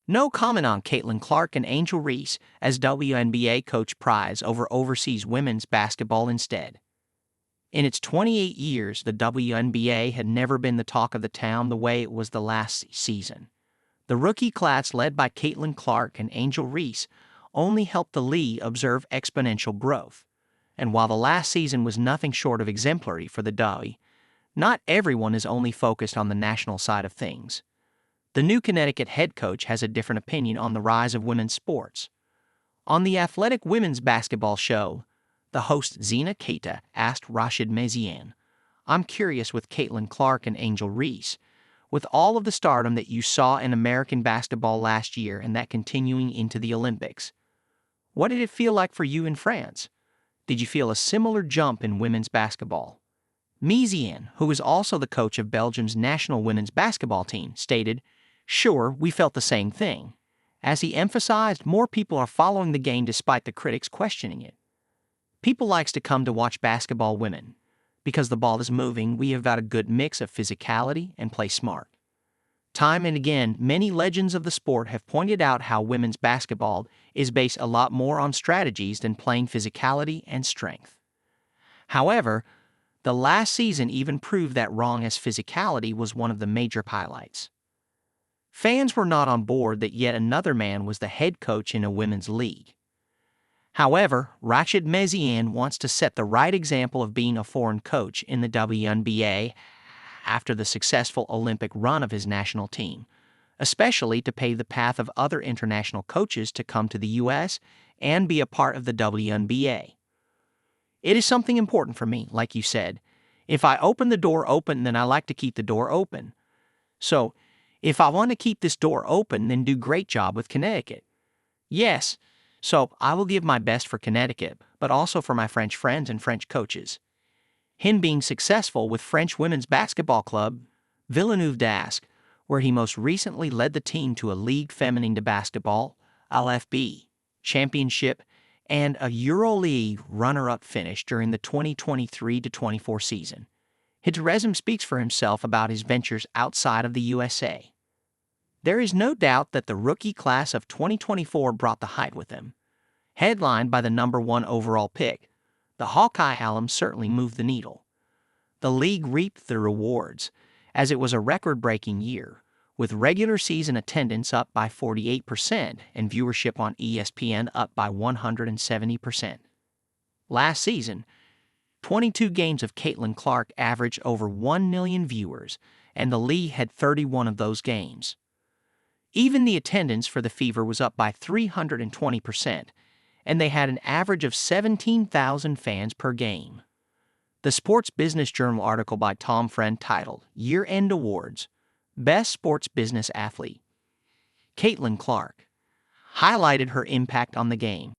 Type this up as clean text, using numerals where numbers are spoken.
No comment on Caitlin Clark and Angel Reese as WNBA coach prize over overseas women's basketball instead. In its 28 years, the WNBA had never been the talk of the town the way it was the last season. The rookie class led by Caitlin Clark and Angel Reese only helped the league observe exponential growth. And while the last season was nothing short of exemplary for the W, not everyone is only focused on the national side of things. The new Connecticut head coach has a different opinion on the rise of women's sports. On the Athletic Women's Basketball Show, the host Zena Keita asked Rachid Meziane, "I'm curious with Caitlin Clark and Angel Reese, with all of the stardom that you saw in American basketball last year and that continuing into the Olympics, what did it feel like for you in France? Did you feel a similar jump in women's basketball?" Meziane, who is also the coach of Belgium's national women's basketball team, stated, "Sure, we felt the same thing." As he emphasized, more people are following the game despite the critics questioning it. People likes to come to watch basketball women. Because the ball is moving, we have got a good mix of physicality and play smart. Time and again, many legends of the sport have pointed out how women's basketball is based a lot more on strategies than plain physicality and strength. However, the last season even proved that wrong, as physicality was one of the major highlights. Fans were not on board that yet another man was the head coach in a women's league. However, Rachid Meziane wants to set the right example of being a foreign coach in the WNBA after the successful Olympic run of his national team, especially to pave the path of other international coaches to come to the U.S. and be a part of the WNBA. "It is something important for me, like you said. If I open the door open, then I like to keep the door open. So, if I want to keep this door open, then do great job with Connecticut. Yes, so I will give my best for Connecticut, but also for my French friends and French coaches." Him being successful with French women's basketball club Villeneuve d'Ascq, where he most recently led the team to a Ligue Féminine de Basketball (LFB) championship and a EuroLeague runner-up finish during the 2023-24 season. His resume speaks for himself about his ventures outside of the USA. There is no doubt that the rookie class of 2024 brought the hype with him. Headlined by the #1 overall pick, the Hawkeye alum certainly moved the needle. The league reaped the rewards, as it was a record-breaking year, with regular season attendance up by 48% and viewership on ESPN up by 170%. Last season, 22 games of Caitlin Clark averaged over 1 million viewers, and the league had 31 of those games. Even the attendance for the Fever was up by 320%, and they had an average of 17,000 fans per game. The Sports Business Journal article by Tom Friend titled "Year-End Awards, Best Sports Business Athlete," Caitlin Clark highlighted her impact on the game.